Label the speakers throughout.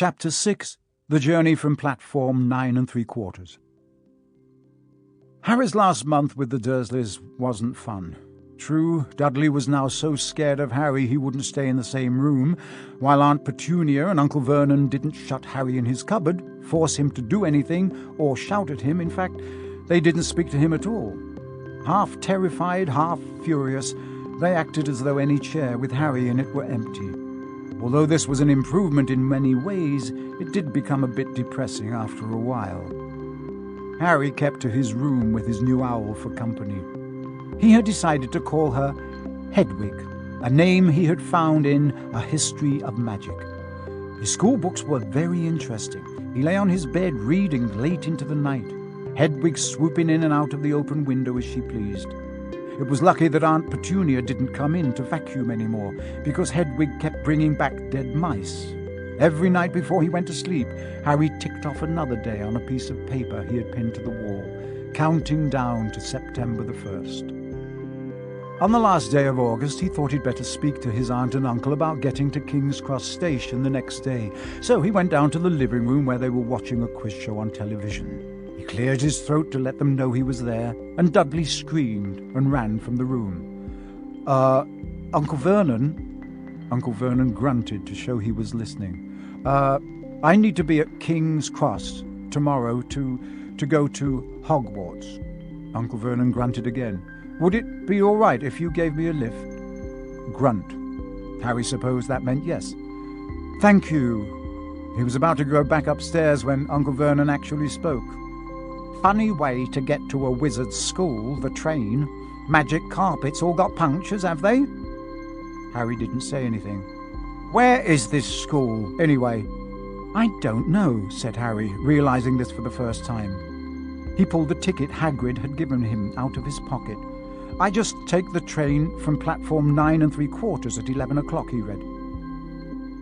Speaker 1: Chapter 6. The Journey from Platform 9 3/4. Harry's last month with the Dursleys wasn't fun. True, Dudley was now so scared of Harry he wouldn't stay in the same room, while Aunt Petunia and Uncle Vernon didn't shut Harry in his cupboard, force him to do anything, or shout at him. In fact, they didn't speak to him at all. Half terrified, half furious, they acted as though any chair with Harry in it were empty. Although this was an improvement in many ways, it did become a bit depressing after a while. Harry kept to his room with his new owl for company. He had decided to call her Hedwig, a name he had found in A History of Magic. His school books were very interesting. He lay on his bed reading late into the night, Hedwig swooping in and out of the open window as she pleased. It was lucky that Aunt Petunia didn't come in to vacuum anymore, because Hedwig kept bringing back dead mice. Every night before he went to sleep, Harry ticked off another day on a piece of paper he had pinned to the wall, counting down to September the 1st. On the last day of August, he thought he'd better speak to his aunt and uncle about getting to King's Cross Station the next day, so he went down to the living room where they were watching a quiz show on television. He cleared his throat to let them know he was there, and Dudley screamed and ran from the room. Uncle Vernon?" Uncle Vernon grunted to show he was listening. I need to be at King's Cross tomorrow to go to Hogwarts." Uncle Vernon grunted again. "Would it be all right if you gave me a lift?" Grunt. Harry supposed that meant yes. "Thank you." He was about to go back upstairs when Uncle Vernon actually spoke. "Funny way to get to a wizard's school, the train. Magic carpets all got punctures, have they?" Harry didn't say anything. "Where is this school, anyway?" "I don't know," said Harry, realizing this for the first time. He pulled the ticket Hagrid had given him out of his pocket. "I just take the train from platform 9 3/4 at 11 o'clock, he read.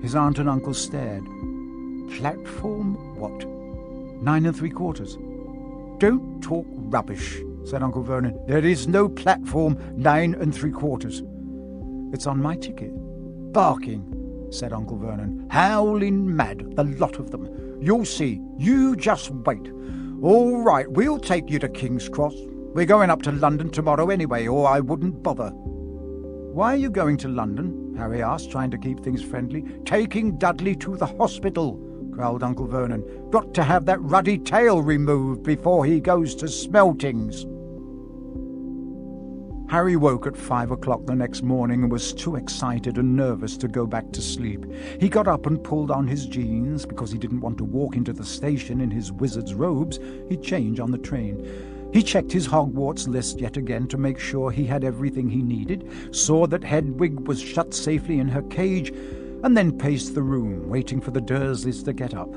Speaker 1: His aunt and uncle stared. "Platform what? 9 3/4? "Don't talk rubbish," said Uncle Vernon. "There is no platform 9 3/4. "It's on my ticket." "Barking," said Uncle Vernon. "Howling mad, the lot of them. You'll see. You just wait. All right, we'll take you to King's Cross. We're going up to London tomorrow anyway, or I wouldn't bother." "Why are you going to London?" Harry asked, trying to keep things friendly. "Taking Dudley to the hospital," growled Uncle Vernon. "Got to have that ruddy tail removed before he goes to Smeltings." Harry woke at 5 o'clock the next morning and was too excited and nervous to go back to sleep. He got up and pulled on his jeans, because he didn't want to walk into the station in his wizard's robes. He'd change on the train. He checked his Hogwarts list yet again to make sure he had everything he needed, saw that Hedwig was shut safely in her cage, and then paced the room, waiting for the Dursleys to get up.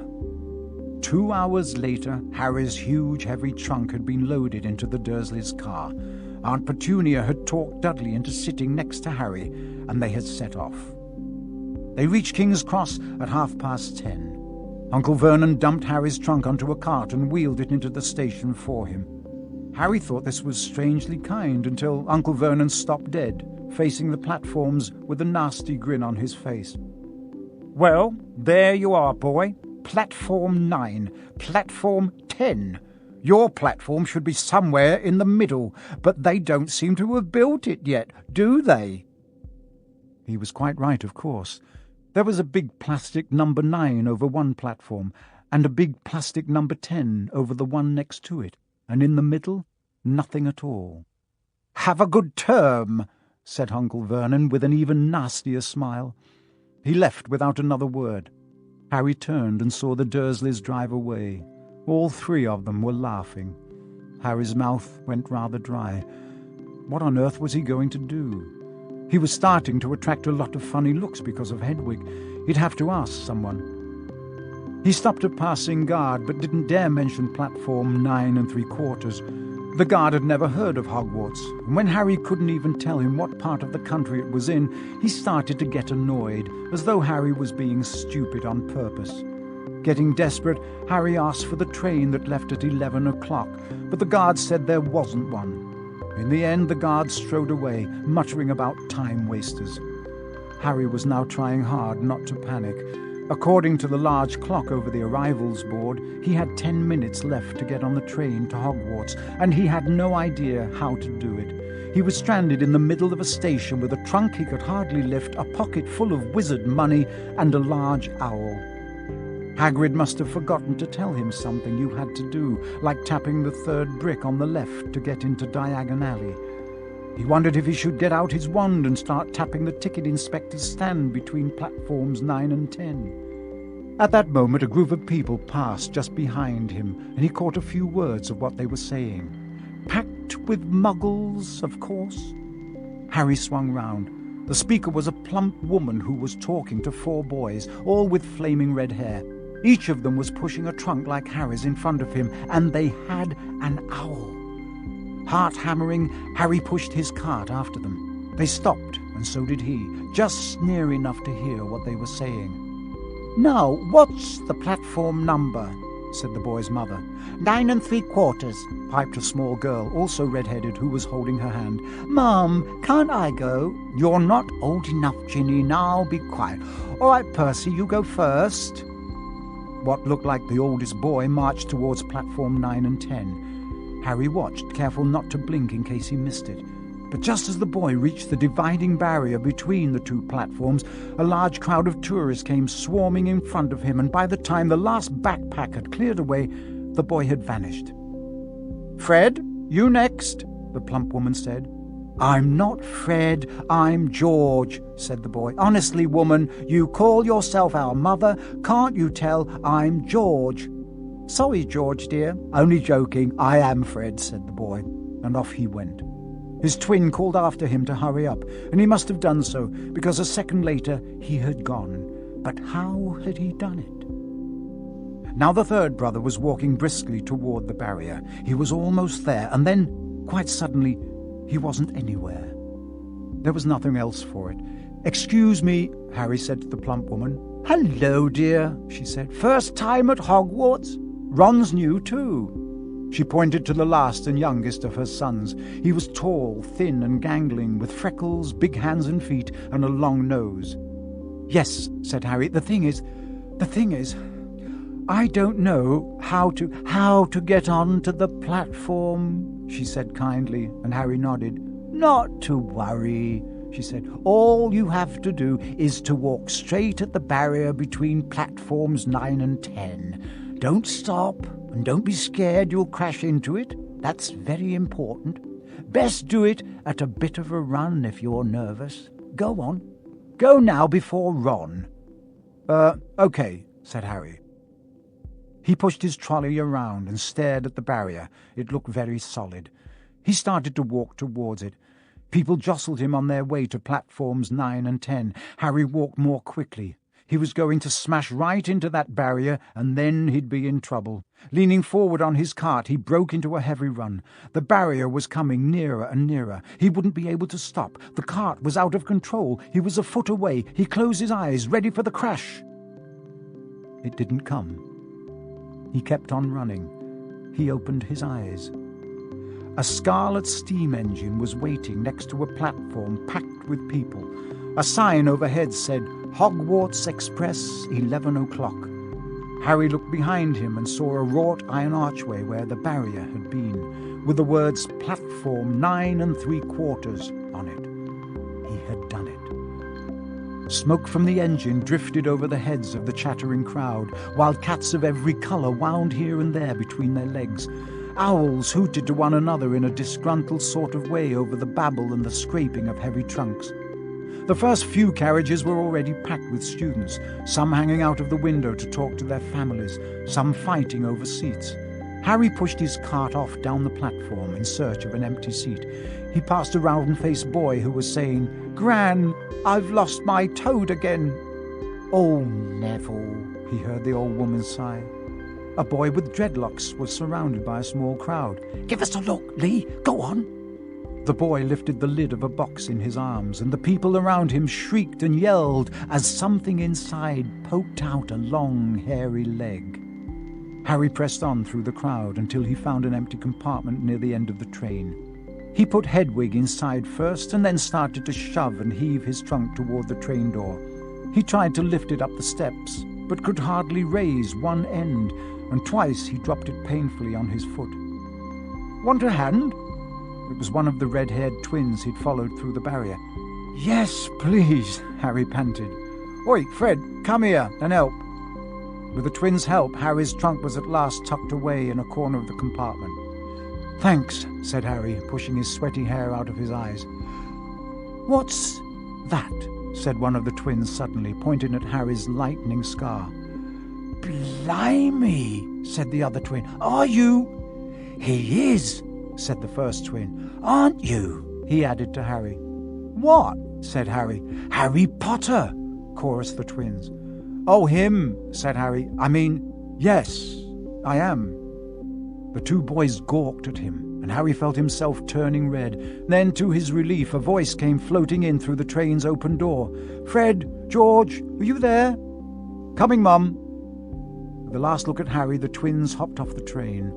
Speaker 1: 2 hours later, Harry's huge, heavy trunk had been loaded into the Dursleys' car. Aunt Petunia had talked Dudley into sitting next to Harry, and they had set off. They reached King's Cross at 10:30. Uncle Vernon dumped Harry's trunk onto a cart and wheeled it into the station for him. Harry thought this was strangely kind until Uncle Vernon stopped dead, facing the platforms with a nasty grin on his face. "Well, there you are, boy. Platform 9, platform 10. Your platform should be somewhere in the middle, but they don't seem to have built it yet, do they?" He was quite right, of course. There was a big plastic number 9 over one platform, and a big plastic number 10 over the one next to it, and in the middle, nothing at all. "Have a good term," said Uncle Vernon with an even nastier smile. He left without another word. Harry turned and saw the Dursleys drive away. All three of them were laughing. Harry's mouth went rather dry. What on earth was he going to do? He was starting to attract a lot of funny looks because of Hedwig. He'd have to ask someone. He stopped a passing guard, but didn't dare mention platform 9 3/4. The guard had never heard of Hogwarts, and when Harry couldn't even tell him what part of the country it was in, he started to get annoyed, as though Harry was being stupid on purpose. Getting desperate, Harry asked for the train that left at 11 o'clock, but the guard said there wasn't one. In the end, the guard strode away, muttering about time wasters. Harry was now trying hard not to panic. According to the large clock over the arrivals board, he had 10 minutes left to get on the train to Hogwarts, and he had no idea how to do it. He was stranded in the middle of a station with a trunk he could hardly lift, a pocket full of wizard money, and a large owl. Hagrid must have forgotten to tell him something you had to do, like tapping the third brick on the left to get into Diagon Alley. He wondered if he should get out his wand and start tapping the ticket inspector's stand between platforms 9 and 10. At that moment, a group of people passed just behind him, and he caught a few words of what they were saying. "Packed with muggles, of course." Harry swung round. The speaker was a plump woman who was talking to 4 boys, all with flaming red hair. Each of them was pushing a trunk like Harry's in front of him, and they had an owl. Heart-hammering, Harry pushed his cart after them. They stopped, and so did he, just near enough to hear what they were saying. "Now, what's the platform number?" said the boy's mother. 9 3/4, piped a small girl, also red-headed, who was holding her hand. "Mum, can't I go?" "You're not old enough, Ginny. Now be quiet." "All right, Percy, you go first." What looked like the oldest boy marched towards platform 9 and 10. Harry watched, careful not to blink in case he missed it. But just as the boy reached the dividing barrier between the 2 platforms, a large crowd of tourists came swarming in front of him, and by the time the last backpack had cleared away, the boy had vanished. "Fred, you next," the plump woman said. "I'm not Fred, I'm George," said the boy. "Honestly, woman, you call yourself our mother. Can't you tell I'm George?" "Sorry, George, dear. Only joking. I am Fred," said the boy, and off he went. His twin called after him to hurry up, and he must have done so, because a second later he had gone. But how had he done it? Now the third brother was walking briskly toward the barrier. He was almost there, and then, quite suddenly, he wasn't anywhere. There was nothing else for it. "Excuse me," Harry said to the plump woman. "Hello, dear," she said. "First time at Hogwarts? Ron's new, too." She pointed to the last and youngest of her sons. He was tall, thin and gangling, with freckles, big hands and feet, and a long nose. "Yes," said Harry, the thing is, I don't know how to get onto the platform," she said kindly, and Harry nodded. "Not to worry," she said. "All you have to do is to walk straight at the barrier between platforms 9 and 10. Don't stop, and don't be scared you'll crash into it. That's very important. Best do it at a bit of a run if you're nervous. Go on. Go now before Ron." Okay," said Harry. He pushed his trolley around and stared at the barrier. It looked very solid. He started to walk towards it. People jostled him on their way to platforms 9 and 10. Harry walked more quickly. He was going to smash right into that barrier, and then he'd be in trouble. Leaning forward on his cart, he broke into a heavy run. The barrier was coming nearer and nearer. He wouldn't be able to stop. The cart was out of control. He was a foot away. He closed his eyes, ready for the crash. It didn't come. He kept on running. He opened his eyes. A scarlet steam engine was waiting next to a platform packed with people. A sign overhead said, "Hogwarts Express, 11 o'clock." Harry looked behind him and saw a wrought iron archway where the barrier had been, with the words "Platform 9 3/4" on it. He had done it. Smoke from the engine drifted over the heads of the chattering crowd, while cats of every colour wound here and there between their legs. Owls hooted to one another in a disgruntled sort of way over the babble and the scraping of heavy trunks. The first few carriages were already packed with students, some hanging out of the window to talk to their families, some fighting over seats. Harry pushed his cart off down the platform in search of an empty seat. He passed a round-faced boy who was saying, "Gran, I've lost my toad again." "Oh, Neville," he heard the old woman sigh. A boy with dreadlocks was surrounded by a small crowd. "Give us a look, Lee. Go on." The boy lifted the lid of a box in his arms, and the people around him shrieked and yelled as something inside poked out a long, hairy leg. Harry pressed on through the crowd until he found an empty compartment near the end of the train. He put Hedwig inside first and then started to shove and heave his trunk toward the train door. He tried to lift it up the steps, but could hardly raise one end, and twice he dropped it painfully on his foot. "Want a hand?" It was one of the red-haired twins he'd followed through the barrier. "Yes, please," Harry panted. "Oi, Fred, come here and help." With the twins' help, Harry's trunk was at last tucked away in a corner of the compartment. "Thanks," said Harry, pushing his sweaty hair out of his eyes. "What's that?" said one of the twins suddenly, pointing at Harry's lightning scar. "Blimey," said the other twin. "Are you—" "He is," said the first twin. "Aren't you?" he added to Harry. "What?" said Harry. "Harry Potter," chorused the twins. "Oh, him," said Harry. Yes, I am." The two boys gawked at him, and Harry felt himself turning red. Then, to his relief, a voice came floating in through the train's open door. "Fred, George, are you there?" "Coming, Mum." With the last look at Harry, the twins hopped off the train.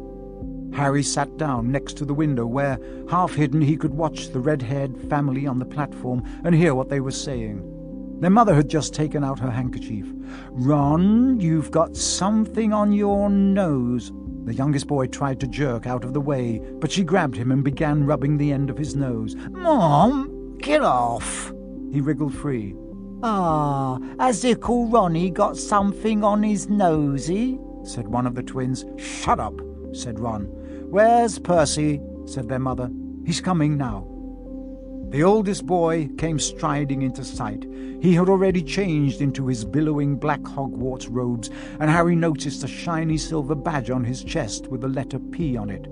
Speaker 1: Harry sat down next to the window where, half hidden, he could watch the red-haired family on the platform and hear what they were saying. Their mother had just taken out her handkerchief. "Ron, you've got something on your nose." The youngest boy tried to jerk out of the way, but she grabbed him and began rubbing the end of his nose. "Mom, get off!" He wriggled free. "Ah, has Ickle Ronnie got something on his nosey?" said one of the twins. "Shut up," said Ron. "Where's Percy?" said their mother. "He's coming now." The oldest boy came striding into sight. He had already changed into his billowing black Hogwarts robes, and Harry noticed a shiny silver badge on his chest with the letter P on it.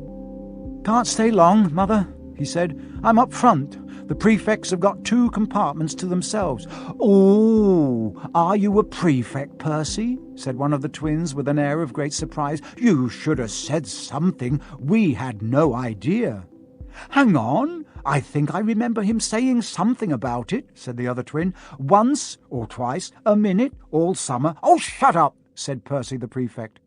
Speaker 1: "Can't stay long, Mother," he said. "I'm up front. The prefects have got 2 compartments to themselves." "Oh, are you a prefect, Percy?" said one of the twins with an air of great surprise. "You should have said something. We had no idea." "Hang on, I think I remember him saying something about it," said the other twin. "Once or twice, a minute, all summer." "Oh, shut up," said Percy the prefect.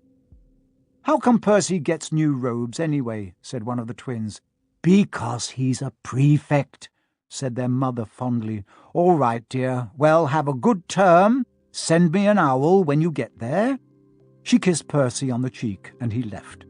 Speaker 1: "How come Percy gets new robes anyway?" said one of the twins. "Because he's a prefect," said their mother fondly. "All right, dear. Well, have a good term. Send me an owl when you get there." She kissed Percy on the cheek, and he left.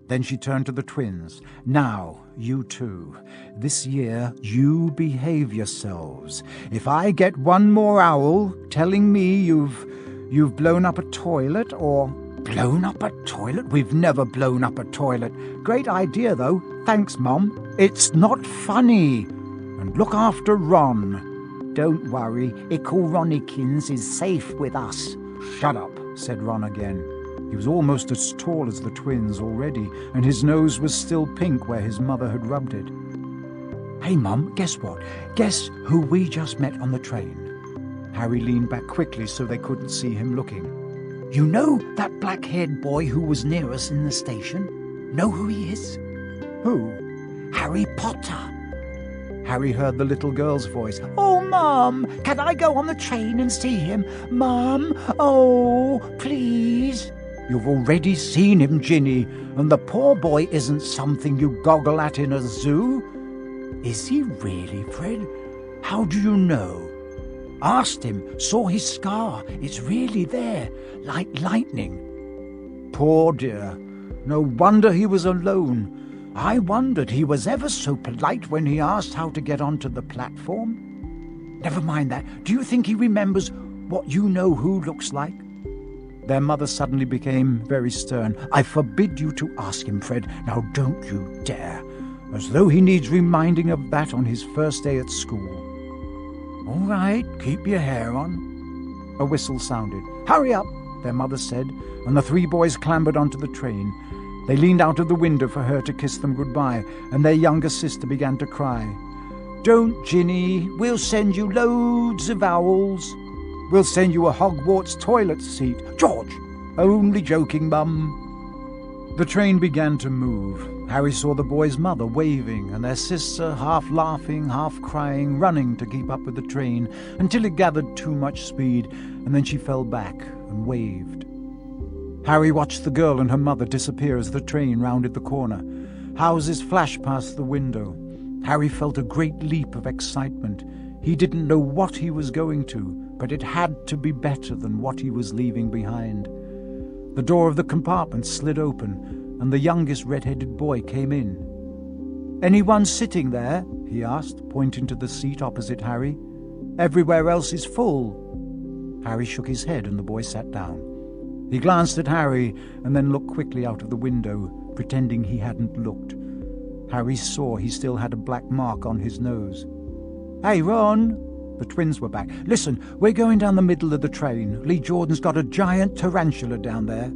Speaker 1: Then she turned to the twins. "Now, you two, this year you behave yourselves. If I get one more owl telling me you've blown up a toilet or—" "Blown up a toilet? We've never blown up a toilet." "Great idea, though. Thanks, Mum." "It's not funny. And look after Ron." "Don't worry, Ickle Ronnikins is safe with us." "Shut up," said Ron again. He was almost as tall as the twins already, and his nose was still pink where his mother had rubbed it. "Hey, Mum, guess what? Guess who we just met on the train?" Harry leaned back quickly so they couldn't see him looking. "You know that black-haired boy who was near us in the station? Know who he is?" "Who?" "Harry Potter." Harry heard the little girl's voice. "Oh, Mum, can I go on the train and see him? Mum, oh, please." "You've already seen him, Ginny, and the poor boy isn't something you goggle at in a zoo." "Is he really, Fred? How do you know?" "Asked him, saw his scar. It's really there, like lightning." "Poor dear. No wonder he was alone. I wondered he was ever so polite when he asked how to get onto the platform." "Never mind that. Do you think he remembers what you-know-who looks like?" Their mother suddenly became very stern. "I forbid you to ask him, Fred. Now don't you dare. As though he needs reminding of that on his first day at school." "All right, keep your hair on." A whistle sounded. "Hurry up," their mother said, and the 3 boys clambered onto the train. They leaned out of the window for her to kiss them goodbye, and their younger sister began to cry. "Don't, Ginny. We'll send you loads of owls. We'll send you a Hogwarts toilet seat." "George!" "Only joking, Mum." The train began to move. Harry saw the boy's mother waving, and their sister, half laughing, half crying, running to keep up with the train, until it gathered too much speed, and then she fell back and waved. Harry watched the girl and her mother disappear as the train rounded the corner. Houses flashed past the window. Harry felt a great leap of excitement. He didn't know what he was going to, but it had to be better than what he was leaving behind. The door of the compartment slid open, and the youngest red-headed boy came in. "Anyone sitting there?" he asked, pointing to the seat opposite Harry. "Everywhere else is full." Harry shook his head, and the boy sat down. He glanced at Harry and then looked quickly out of the window, pretending he hadn't looked. Harry saw he still had a black mark on his nose. "Hey, Ron!" The twins were back. "Listen, we're going down the middle of the train. Lee Jordan's got a giant tarantula down there."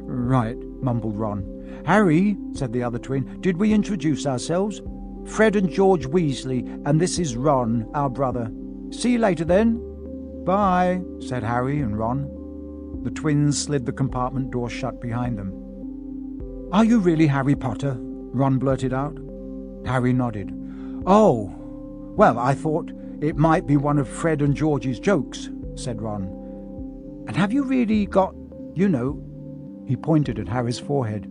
Speaker 1: "Right," mumbled Ron. "Harry," said the other twin, "did we introduce ourselves? Fred and George Weasley, and this is Ron, our brother. See you later then." "Bye," said Harry and Ron. The twins slid the compartment door shut behind them. "Are you really Harry Potter?" Ron blurted out. Harry nodded. "Oh, well, I thought it might be one of Fred and George's jokes," said Ron. "And have you really got, you know—" He pointed at Harry's forehead.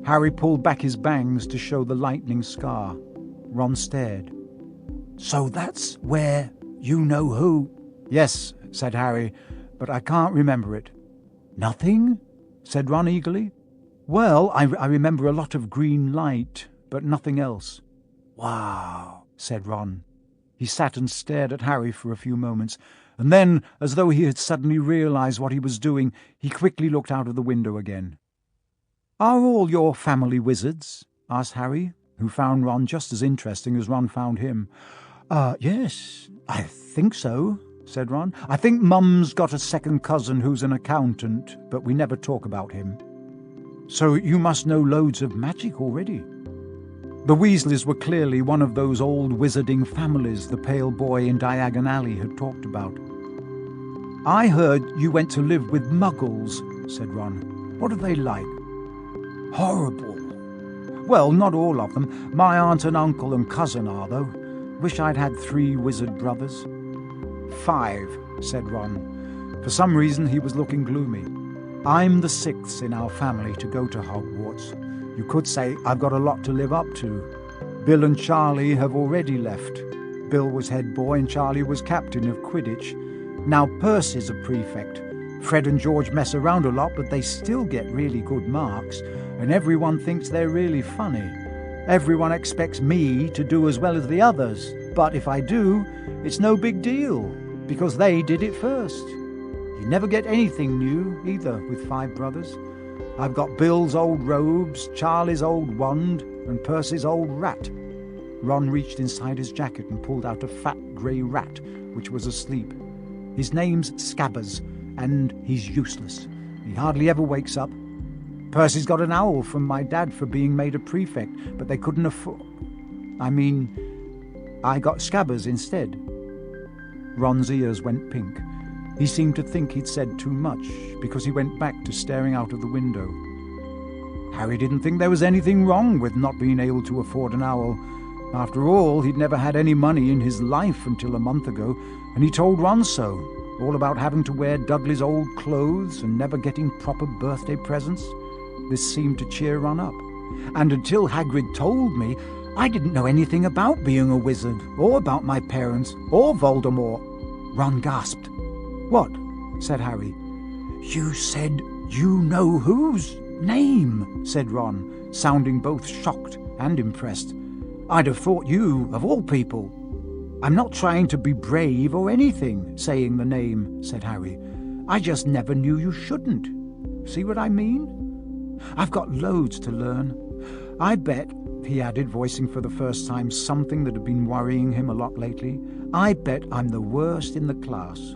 Speaker 1: Harry pulled back his bangs to show the lightning scar. Ron stared. "So that's where you-know-who—" "Yes," said Harry, "but I can't remember it." "Nothing?" said Ron eagerly. "Well, I remember a lot of green light, but nothing else." "Wow," said Ron. He sat and stared at Harry for a few moments, and then, as though he had suddenly realized what he was doing, he quickly looked out of the window again. "Are all your family wizards?" asked Harry, who found Ron just as interesting as Ron found him. Yes, I think so," said Ron. "I think Mum's got a second cousin who's an accountant, but we never talk about him." "So you must know loads of magic already." The Weasleys were clearly one of those old wizarding families the pale boy in Diagon Alley had talked about. "I heard you went to live with Muggles," said Ron. "What are they like?" "Horrible." "Well, not all of them. My aunt and uncle and cousin are, though. Wish I'd had 3 wizard brothers." 5, said Ron. For some reason he was looking gloomy. "I'm the 6th in our family to go to Hogwarts. You could say I've got a lot to live up to. Bill and Charlie have already left. Bill was head boy and Charlie was captain of Quidditch. Now Percy's a prefect. Fred and George mess around a lot, but they still get really good marks, and everyone thinks they're really funny. Everyone expects me to do as well as the others, but if I do, it's no big deal, because they did it first. You never get anything new, either, with 5 brothers. I've got Bill's old robes, Charlie's old wand, and Percy's old rat." Ron reached inside his jacket and pulled out a fat grey rat, which was asleep. "His name's Scabbers, and he's useless. He hardly ever wakes up. Percy's got an owl from my dad for being made a prefect, but they couldn't afford... I got Scabbers instead." Ron's ears went pink. He seemed to think he'd said too much, because he went back to staring out of the window. Harry didn't think there was anything wrong with not being able to afford an owl. After all, he'd never had any money in his life until a month ago, and he told Ron so, all about having to wear Dudley's old clothes and never getting proper birthday presents. This seemed to cheer Ron up. "And until Hagrid told me, I didn't know anything about being a wizard, or about my parents, or Voldemort." Ron gasped. "What?" said Harry. "You said you-know-who's name," said Ron, sounding both shocked and impressed. "I'd have thought you, of all people." "I'm not trying to be brave or anything, saying the name," said Harry. "I just never knew you shouldn't. See what I mean? I've got loads to learn. I bet," he added, voicing for the first time something that had been worrying him a lot lately, "I bet I'm the worst in the class."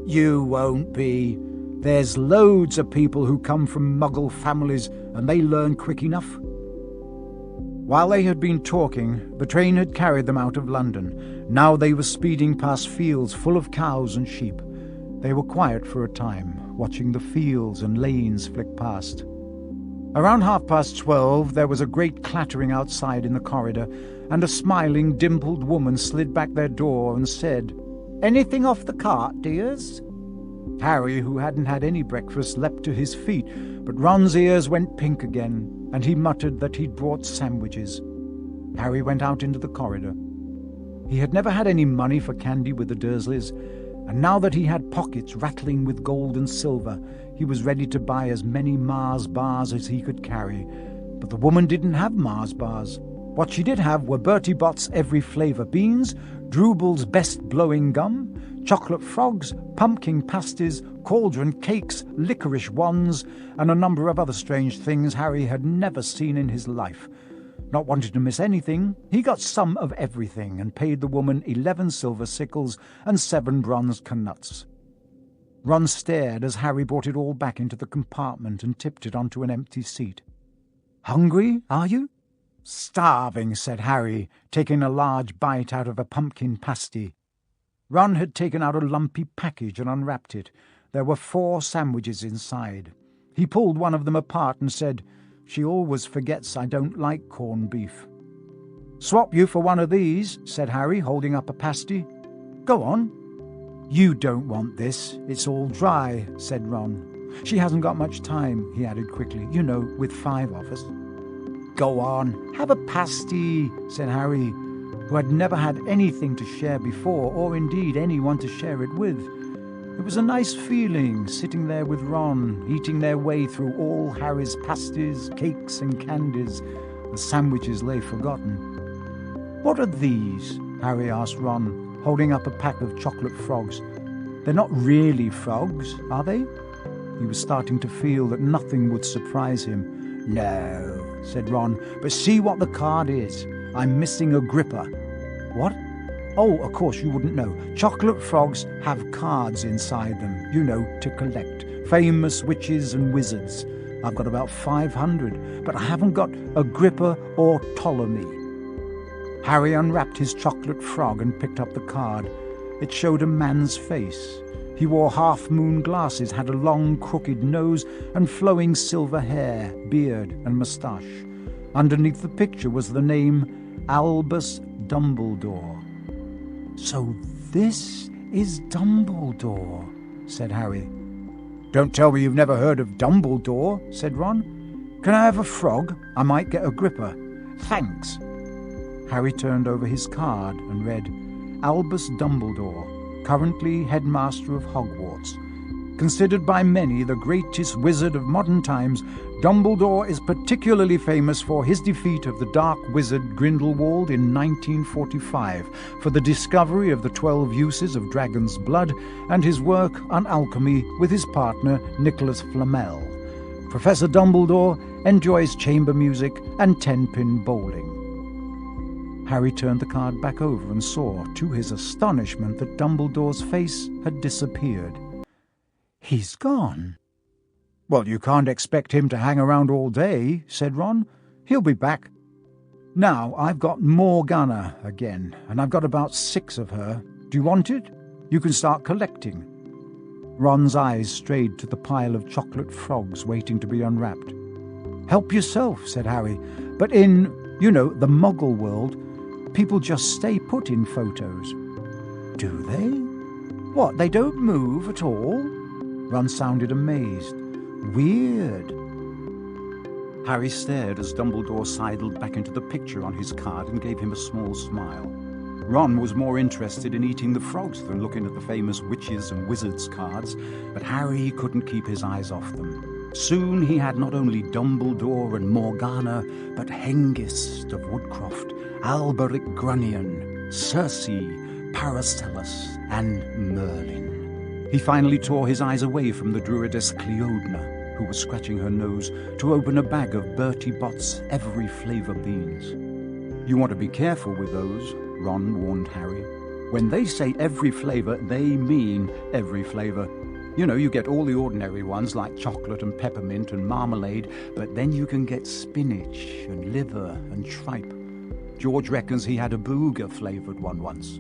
Speaker 1: "You won't be. There's loads of people who come from Muggle families, and they learn quick enough." While they had been talking, the train had carried them out of London. Now they were speeding past fields full of cows and sheep. They were quiet for a time, watching the fields and lanes flick past. Around 12:30, there was a great clattering outside in the corridor, and a smiling, dimpled woman slid back their door and said, "Anything off the cart, dears?" Harry, who hadn't had any breakfast, leapt to his feet, but Ron's ears went pink again, and he muttered that he'd brought sandwiches. Harry went out into the corridor. He had never had any money for candy with the Dursleys, And now that he had pockets rattling with gold and silver, he was ready to buy as many Mars bars as he could carry. But the woman didn't have Mars bars. What she did have were Bertie Bott's every flavour beans, Drubel's best blowing gum, chocolate frogs, pumpkin pasties, cauldron cakes, licorice wands, and a number of other strange things Harry had never seen in his life. Not wanting to miss anything, he got some of everything and paid the woman 11 silver sickles and 7 bronze knuts. Ron stared as Harry brought it all back into the compartment and tipped it onto an empty seat. "Hungry, are you?" "Starving," said Harry, taking a large bite out of a pumpkin pasty. Ron had taken out a lumpy package and unwrapped it. There were 4 sandwiches inside. He pulled one of them apart and said, "She always forgets I don't like corned beef." "Swap you for one of these," said Harry, holding up a pasty. "Go on." "You don't want this. It's all dry," said Ron. "She hasn't got much time," he added quickly, "you know, with 5 of us." "Go on, have a pasty," said Harry, who had never had anything to share before, or indeed anyone to share it with. It was a nice feeling, sitting there with Ron, eating their way through all Harry's pasties, cakes and candies. The sandwiches lay forgotten. "What are these?" Harry asked Ron, holding up a pack of chocolate frogs. "They're not really frogs, are they?" He was starting to feel that nothing would surprise him. "No," said Ron, "but see what the card is. I'm missing a gripper." "What?" "Oh, of course you wouldn't know. Chocolate frogs have cards inside them, you know, to collect. Famous witches and wizards. I've got about 500, but I haven't got a gripper or Ptolemy." Harry unwrapped his chocolate frog and picked up the card. It showed a man's face. He wore half-moon glasses, had a long, crooked nose, and flowing silver hair, beard, and moustache. Underneath the picture was the name Albus Dumbledore. "So this is Dumbledore," said Harry. "Don't tell me you've never heard of Dumbledore," said Ron. "Can I have a frog? I might get a gripper." "Thanks." Harry turned over his card and read, "Albus Dumbledore, currently headmaster of Hogwarts. Considered by many the greatest wizard of modern times, Dumbledore is particularly famous for his defeat of the dark wizard Grindelwald in 1945, for the discovery of the 12 uses of dragon's blood, and his work on alchemy with his partner Nicholas Flamel. Professor Dumbledore enjoys chamber music and 10-pin bowling." Harry turned the card back over and saw, to his astonishment, that Dumbledore's face had disappeared. "He's gone." "Well, you can't expect him to hang around all day," said Ron. "He'll be back. Now, I've got Morgana again, and I've got about 6 of her. Do you want it? You can start collecting." Ron's eyes strayed to the pile of chocolate frogs waiting to be unwrapped. "Help yourself," said Harry. "But in, you know, the Muggle world, people just stay put in photos." "Do they? What, they don't move at all?" Ron sounded amazed. "Weird." Harry stared as Dumbledore sidled back into the picture on his card and gave him a small smile. Ron was more interested in eating the frogs than looking at the famous witches and wizards cards, but Harry couldn't keep his eyes off them. Soon he had not only Dumbledore and Morgana, but Hengist of Woodcroft, Alberic Grunion, Circe, Paracelsus, and Merlin. He finally tore his eyes away from the druidess Cleodna, who was scratching her nose, to open a bag of Bertie Bott's every flavour beans. "You want to be careful with those," Ron warned Harry. "When they say every flavour, they mean every flavour. You know, you get all the ordinary ones like chocolate and peppermint and marmalade, but then you can get spinach and liver and tripe. George reckons he had a booger-flavoured one once."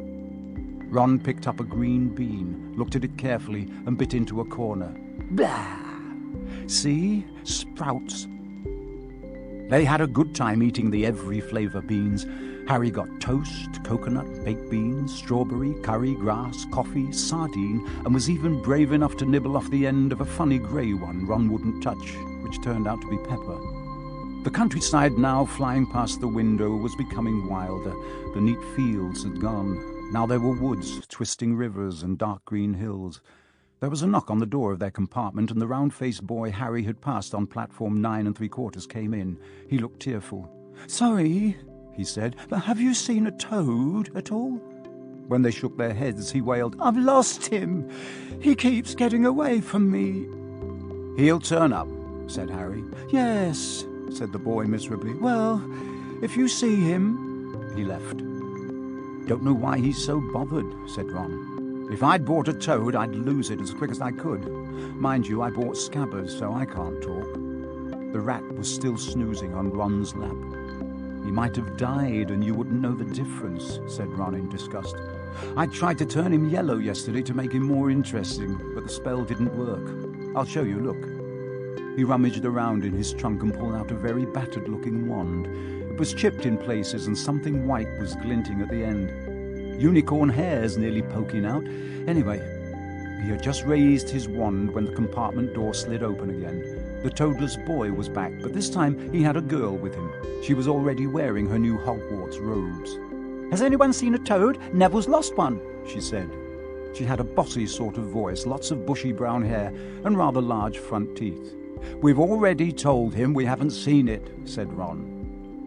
Speaker 1: Ron picked up a green bean, looked at it carefully, and bit into a corner. "Blah! See? Sprouts." They had a good time eating the every flavour beans. Harry got toast, coconut, baked beans, strawberry, curry, grass, coffee, sardine, and was even brave enough to nibble off the end of a funny grey one Ron wouldn't touch, which turned out to be pepper. The countryside now, flying past the window, was becoming wilder. The neat fields had gone. Now there were woods, twisting rivers, and dark green hills. There was a knock on the door of their compartment, and the round-faced boy Harry had passed on platform 9 3/4 came in. He looked tearful. "Sorry," he said, "but have you seen a toad at all?" When they shook their heads, he wailed, "I've lost him. He keeps getting away from me." "He'll turn up," said Harry. "Yes," said the boy miserably. "Well, if you see him—" He left. "Don't know why he's so bothered," said Ron. "If I'd bought a toad, I'd lose it as quick as I could. Mind you, I bought Scabbers, so I can't talk." The rat was still snoozing on Ron's lap. "He might have died and you wouldn't know the difference," said Ron in disgust. "I tried to turn him yellow yesterday to make him more interesting, but the spell didn't work. I'll show you, look." He rummaged around in his trunk and pulled out a very battered-looking wand. It was chipped in places and something white was glinting at the end. Unicorn hairs nearly poking out. Anyway, he had just raised his wand when the compartment door slid open again. The toadless boy was back, but this time he had a girl with him. She was already wearing her new Hogwarts robes. "Has anyone seen a toad? Neville's lost one," she said. She had a bossy sort of voice, lots of bushy brown hair, and rather large front teeth. "We've already told him we haven't seen it," said Ron.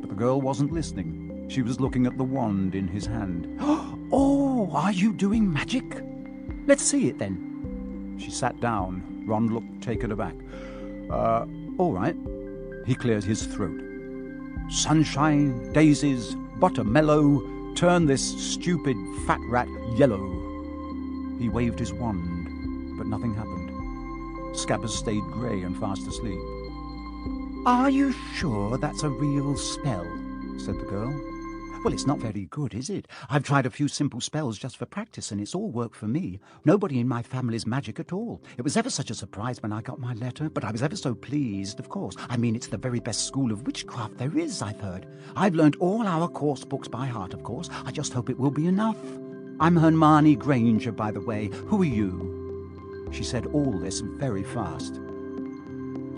Speaker 1: But the girl wasn't listening. She was looking at the wand in his hand. "Oh, are you doing magic? Let's see it then." She sat down. Ron looked taken aback. All right." He cleared his throat. "Sunshine, daisies, buttermellow, turn this stupid fat rat yellow." He waved his wand, but nothing happened. Scabbers stayed grey and fast asleep. "Are you sure that's a real spell?" said the girl. "Well, it's not very good, is it? I've tried a few simple spells just for practice, and it's all worked for me. Nobody in my family's magic at all. It was ever such a surprise when I got my letter, but I was ever so pleased, of course. I mean, it's the very best school of witchcraft there is, I've heard. I've learned all our course books by heart, of course. I just hope it will be enough. I'm Hermione Granger, by the way. Who are you?" She said all this very fast.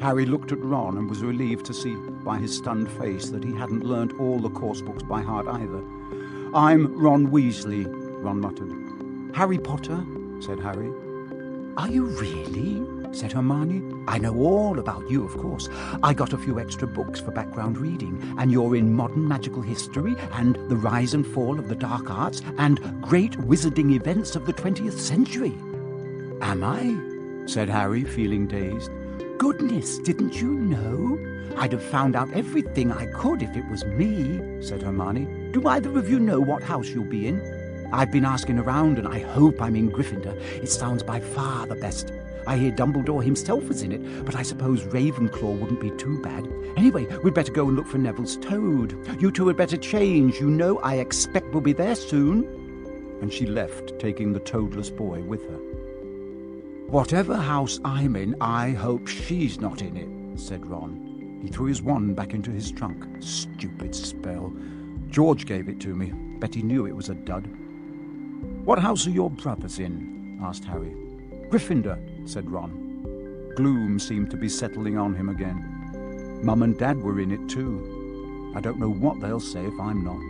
Speaker 1: Harry looked at Ron and was relieved to see by his stunned face that he hadn't learnt all the course books by heart either. "I'm Ron Weasley," Ron muttered. "Harry Potter," said Harry. "Are you really?" said Hermione. "I know all about you, of course. I got a few extra books for background reading, and you're in modern magical history, and the rise and fall of the dark arts, and great wizarding events of the 20th century." "Am I?" said Harry, feeling dazed. "Goodness, didn't you know? I'd have found out everything I could if it was me," said Hermione. "Do either of you know what house you'll be in? I've been asking around and I hope I'm in Gryffindor. It sounds by far the best. I hear Dumbledore himself was in it, but I suppose Ravenclaw wouldn't be too bad. Anyway, we'd better go and look for Neville's toad. You two had better change. You know I expect we'll be there soon." And she left, taking the toadless boy with her. "Whatever house I'm in, I hope she's not in it," said Ron. He threw his wand back into his trunk. "Stupid spell. George gave it to me. Bet he knew it was a dud." "What house are your brothers in?" asked Harry. "Gryffindor," said Ron. Gloom seemed to be settling on him again. Mum and Dad were in it too. I don't know what they'll say if I'm not.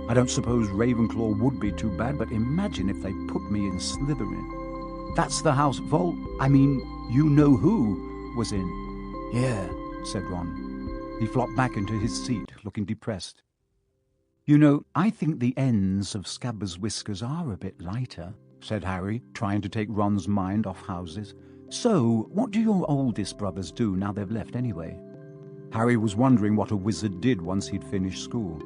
Speaker 1: I don't suppose Ravenclaw would be too bad, but imagine if they put me in Slytherin. "That's the house you-know-who was in." "Yeah," said Ron. He flopped back into his seat, looking depressed. "You know, I think the ends of Scabbers' whiskers are a bit lighter," said Harry, trying to take Ron's mind off houses. "So, what do your oldest brothers do now they've left anyway?" Harry was wondering what a wizard did once he'd finished school.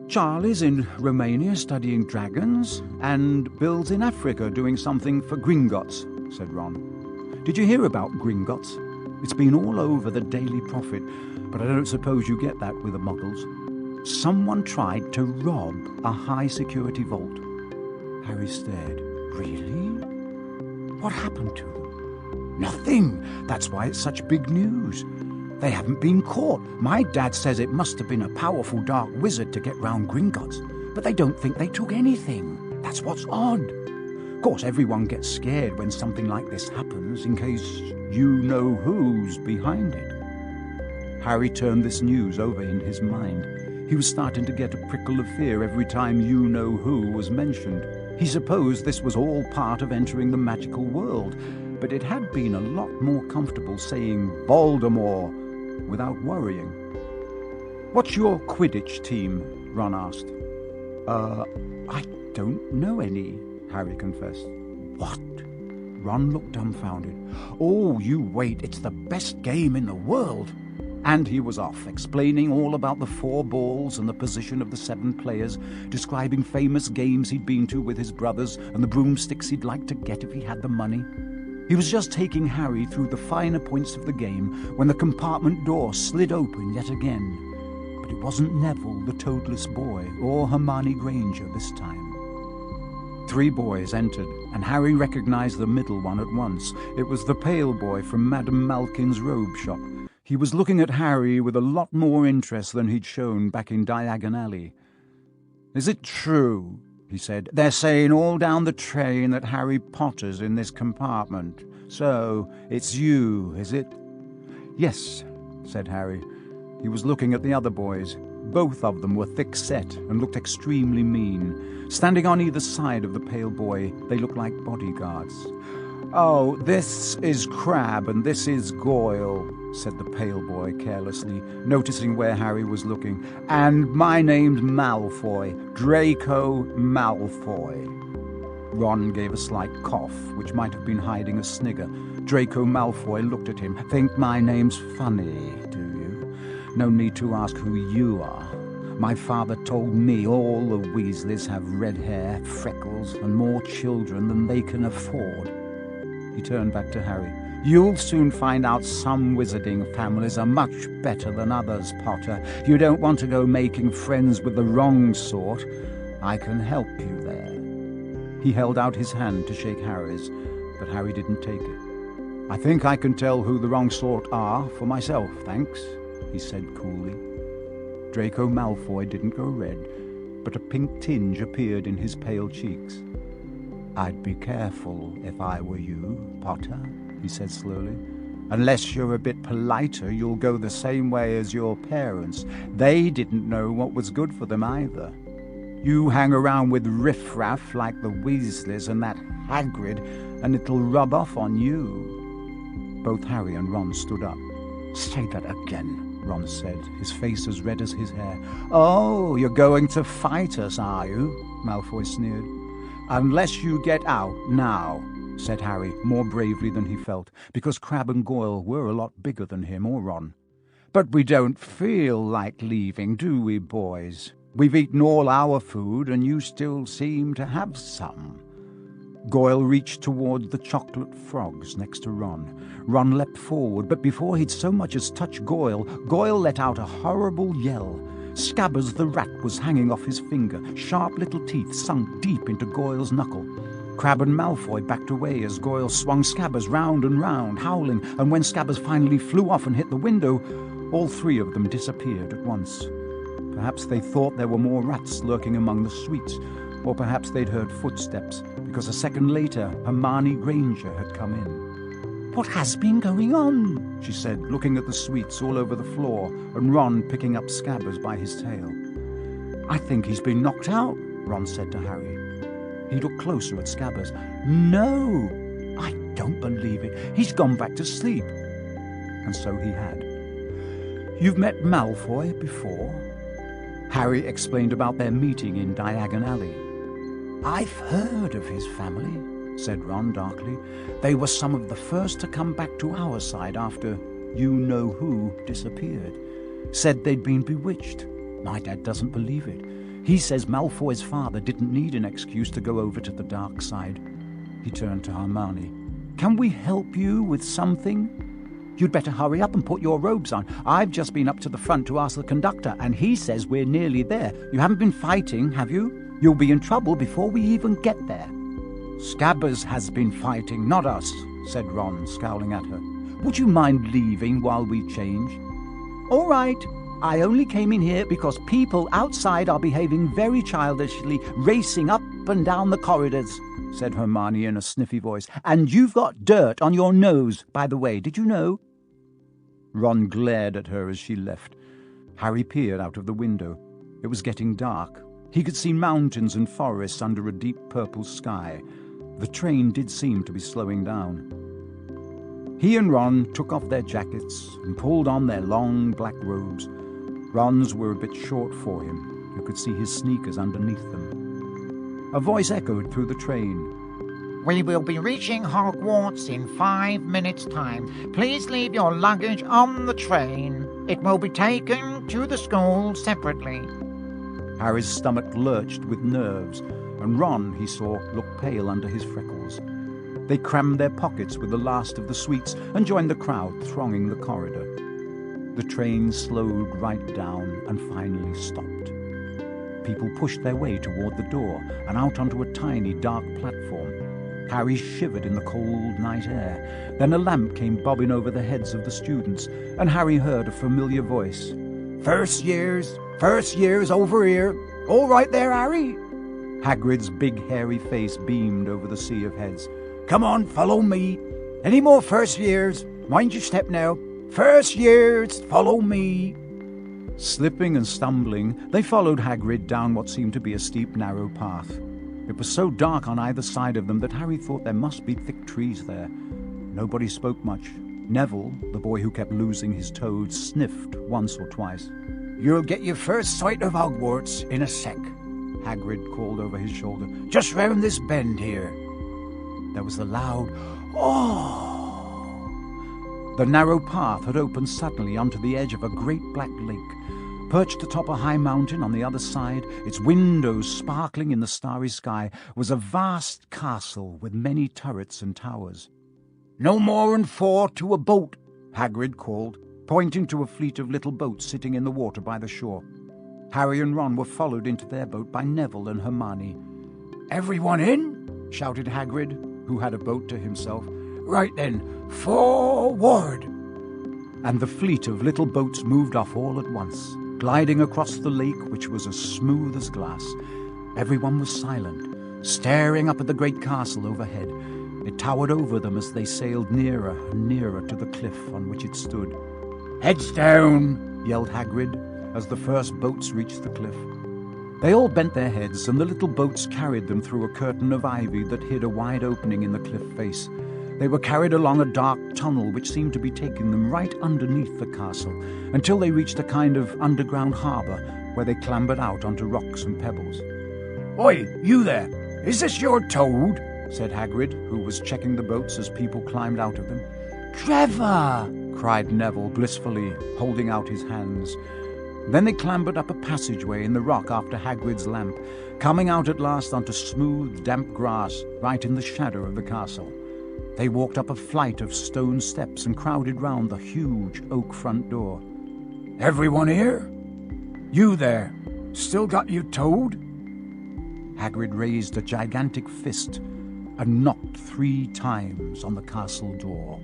Speaker 1: "Charlie's in Romania studying dragons, and Bill's in Africa doing something for Gringotts," said Ron. "Did you hear about Gringotts? It's been all over the Daily Prophet, but I don't suppose you get that with the Muggles. Someone tried to rob a high-security vault." Harry stared. "Really? What happened to them?" "Nothing. That's why it's such big news. They haven't been caught. My dad says it must have been a powerful dark wizard to get round Gringotts, but they don't think they took anything. That's what's odd. Of course, everyone gets scared when something like this happens, in case you know who's behind it." Harry turned this news over in his mind. He was starting to get a prickle of fear every time you know who was mentioned. He supposed this was all part of entering the magical world, but it had been a lot more comfortable saying Voldemort without worrying. "What's your Quidditch team?" Ron asked. I don't know any," Harry confessed. "What?" Ron looked dumbfounded. "Oh, you wait, it's the best game in the world." And he was off, explaining all about the 4 balls and the position of the 7 players, describing famous games he'd been to with his brothers and the broomsticks he'd like to get if he had the money. He was just taking Harry through the finer points of the game when the compartment door slid open yet again. But it wasn't Neville, the toadless boy, or Hermione Granger this time. 3 boys entered, and Harry recognized the middle one at once. It was the pale boy from Madame Malkin's robe shop. He was looking at Harry with a lot more interest than he'd shown back in Diagon Alley. "Is it true?" he said. "They're saying all down the train that Harry Potter's in this compartment. So, it's you, is it?" "Yes," said Harry. He was looking at the other boys. Both of them were thick-set and looked extremely mean. Standing on either side of the pale boy, they looked like bodyguards. "Oh, this is Crabbe and this is Goyle," said the pale boy carelessly, noticing where Harry was looking. "And my name's Malfoy, Draco Malfoy." Ron gave a slight cough, which might have been hiding a snigger. Draco Malfoy looked at him. "Think my name's funny, do you? No need to ask who you are. My father told me all the Weasleys have red hair, freckles, and more children than they can afford." He turned back to Harry. "You'll soon find out some wizarding families are much better than others, Potter. You don't want to go making friends with the wrong sort. I can help you there." He held out his hand to shake Harry's, but Harry didn't take it. "I think I can tell who the wrong sort are for myself, thanks," he said coolly. Draco Malfoy didn't go red, but a pink tinge appeared in his pale cheeks. "I'd be careful if I were you, Potter," he said slowly. "Unless you're a bit politer, you'll go the same way as your parents. They didn't know what was good for them either. You hang around with riffraff like the Weasleys and that Hagrid, and it'll rub off on you." Both Harry and Ron stood up. "Say that again," Ron said, his face as red as his hair. "Oh, you're going to fight us, are you?" Malfoy sneered. "Unless you get out now," said Harry, more bravely than he felt, because Crabbe and Goyle were a lot bigger than him or Ron. "But we don't feel like leaving, do we, boys? We've eaten all our food, and you still seem to have some." Goyle reached toward the chocolate frogs next to Ron. Ron leapt forward, but before he'd so much as touched Goyle, Goyle let out a horrible yell. Scabbers the rat was hanging off his finger, sharp little teeth sunk deep into Goyle's knuckle. Crabbe and Malfoy backed away as Goyle swung Scabbers round and round, howling, and when Scabbers finally flew off and hit the window, all 3 of them disappeared at once. Perhaps they thought there were more rats lurking among the sweets, or perhaps they'd heard footsteps, because a second later Hermione Granger had come in. "What has been going on?" she said, looking at the sweets all over the floor, and Ron picking up Scabbers by his tail. "I think he's been knocked out," Ron said to Harry. He looked closer at Scabbers. "No, I don't believe it. He's gone back to sleep." And so he had. "You've met Malfoy before?" Harry explained about their meeting in Diagon Alley. "I've heard of his family," said Ron darkly. "They were some of the first to come back to our side after you-know-who disappeared. Said they'd been bewitched. My dad doesn't believe it. He says Malfoy's father didn't need an excuse to go over to the dark side." He turned to Hermione. "Can we help you with something? You'd better hurry up and put your robes on. I've just been up to the front to ask the conductor, and he says we're nearly there. You haven't been fighting, have you? You'll be in trouble before we even get there." "Scabbers has been fighting, not us," said Ron, scowling at her. "Would you mind leaving while we change?" "All right. I only came in here because people outside are behaving very childishly, racing up and down the corridors," said Hermione in a sniffy voice. "And you've got dirt on your nose, by the way. Did you know?" Ron glared at her as she left. Harry peered out of the window. It was getting dark. He could see mountains and forests under a deep purple sky. The train did seem to be slowing down. He and Ron took off their jackets and pulled on their long black robes. Ron's were a bit short for him. You could see his sneakers underneath them. A voice echoed through the train.
Speaker 2: We will be reaching Hogwarts in 5 minutes' time. Please leave your luggage on the train. It will be taken to the school separately.
Speaker 1: Harry's stomach lurched with nerves, and Ron, he saw, looked pale under his freckles. They crammed their pockets with the last of the sweets and joined the crowd thronging the corridor. The train slowed right down and finally stopped. People pushed their way toward the door and out onto a tiny, dark platform. Harry shivered in the cold night air. Then a lamp came bobbing over the heads of the students, and Harry heard a familiar voice.
Speaker 3: First years over here. All right there, Harry?"
Speaker 1: Hagrid's big, hairy face beamed over the sea of heads.
Speaker 3: "Come on, follow me. Any more first years? Mind your step now. First years, follow me."
Speaker 1: Slipping and stumbling, they followed Hagrid down what seemed to be a steep, narrow path. It was so dark on either side of them that Harry thought there must be thick trees there. Nobody spoke much. Neville, the boy who kept losing his toads, sniffed once or twice.
Speaker 3: "You'll get your first sight of Hogwarts in a sec," Hagrid called over his shoulder. "Just round this bend here." There was the loud, "Oh!"
Speaker 1: The narrow path had opened suddenly onto the edge of a great black lake. Perched atop a high mountain on the other side, its windows sparkling in the starry sky, was a vast castle with many turrets and towers.
Speaker 3: "No more'n 4 to a boat,"
Speaker 1: Hagrid called, pointing to a fleet of little boats sitting in the water by the shore. Harry and Ron were followed into their boat by Neville and Hermione.
Speaker 3: "Everyone in?"
Speaker 1: shouted Hagrid, who had a boat to himself.
Speaker 3: "Right then, forward!"
Speaker 1: And the fleet of little boats moved off all at once, gliding across the lake, which was as smooth as glass. Everyone was silent, staring up at the great castle overhead. It towered over them as they sailed nearer and nearer to the cliff on which it stood.
Speaker 3: "Heads down!"
Speaker 1: yelled Hagrid as the first boats reached the cliff. They all bent their heads, and the little boats carried them through a curtain of ivy that hid a wide opening in the cliff face. They were carried along a dark tunnel which seemed to be taking them right underneath the castle, until they reached a kind of underground harbour, where they clambered out onto rocks and pebbles.
Speaker 3: "Oi, you there! Is this your toad?"
Speaker 1: said Hagrid, who was checking the boats as people climbed out of them.
Speaker 3: "Trevor!"
Speaker 1: cried Neville blissfully, holding out his hands. Then they clambered up a passageway in the rock after Hagrid's lamp, coming out at last onto smooth, damp grass right in the shadow of the castle. They walked up a flight of stone steps and crowded round the huge oak front door.
Speaker 3: "Everyone here? You there, still got your toad?"
Speaker 1: Hagrid raised a gigantic fist and knocked 3 times on the castle door.